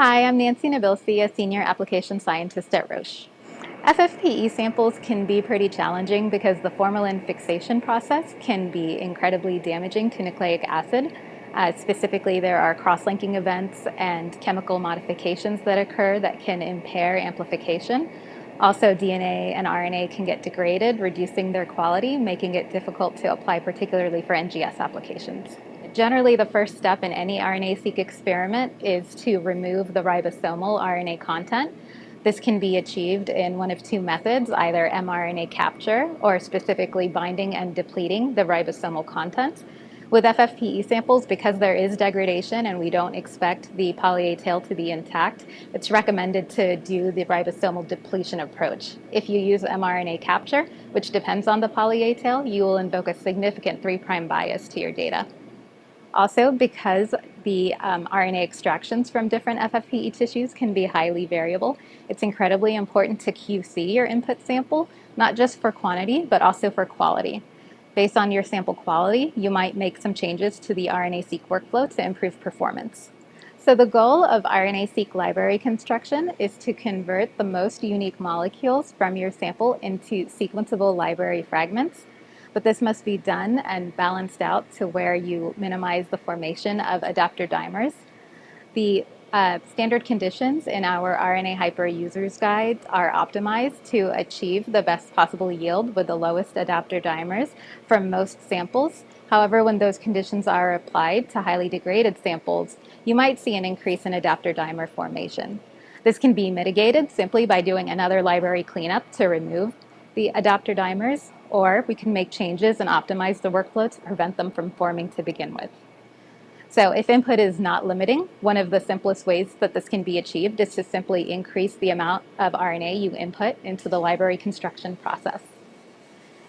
Hi, I'm Nancy Nabilsi, a Senior Application Scientist at Roche. FFPE samples can be pretty challenging because the formalin fixation process can be incredibly damaging to nucleic acid. Specifically, there are cross-linking events and chemical modifications that occur that can impair amplification. Also, DNA and RNA can get degraded, reducing their quality, making it difficult to apply, particularly for NGS applications. Generally, the first step in any RNA-seq experiment is to remove the ribosomal RNA content. This can be achieved in one of two methods, either mRNA capture or specifically binding and depleting the ribosomal content. With FFPE samples, because there is degradation and we don't expect the poly-A tail to be intact, it's recommended to do the ribosomal depletion approach. If you use mRNA capture, which depends on the poly-A tail, you will invoke a significant 3' bias to your data. Also, because the RNA extractions from different FFPE tissues can be highly variable, it's incredibly important to QC your input sample, not just for quantity, but also for quality. Based on your sample quality, you might make some changes to the RNA-seq workflow to improve performance. So the goal of RNA-seq library construction is to convert the most unique molecules from your sample into sequenceable library fragments. But this must be done and balanced out to where you minimize the formation of adapter dimers. The standard conditions in our RNA Hyper Users Guide are optimized to achieve the best possible yield with the lowest adapter dimers from most samples. However, when those conditions are applied to highly degraded samples, you might see an increase in adapter dimer formation. This can be mitigated simply by doing another library cleanup to remove the adapter dimers, or we can make changes and optimize the workflow to prevent them from forming to begin with. So if input is not limiting, one of the simplest ways that this can be achieved is to simply increase the amount of RNA you input into the library construction process.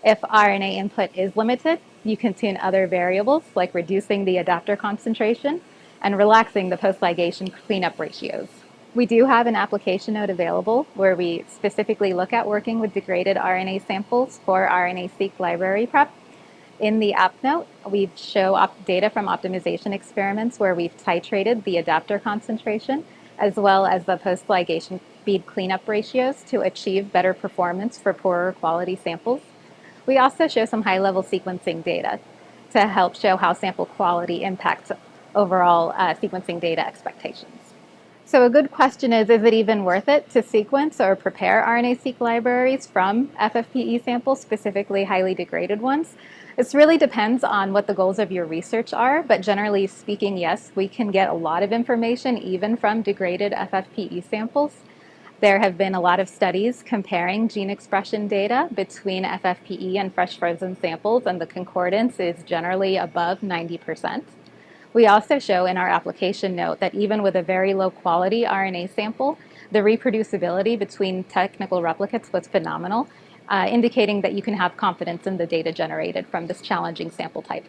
If RNA input is limited, you can tune other variables like reducing the adapter concentration and relaxing the post-ligation cleanup ratios. We do have an application note available where we specifically look at working with degraded RNA samples for RNA-seq library prep. In the app note, we show data from optimization experiments where we've titrated the adapter concentration as well as the post-ligation bead cleanup ratios to achieve better performance for poorer quality samples. We also show some high-level sequencing data to help show how sample quality impacts overall sequencing data expectations. So a good question is it even worth it to sequence or prepare RNA-seq libraries from FFPE samples, specifically highly degraded ones? This really depends on what the goals of your research are, but generally speaking, yes, we can get a lot of information even from degraded FFPE samples. There have been a lot of studies comparing gene expression data between FFPE and fresh frozen samples, and the concordance is generally above 90%. We also show in our application note that even with a very low quality RNA sample, the reproducibility between technical replicates was phenomenal, indicating that you can have confidence in the data generated from this challenging sample type.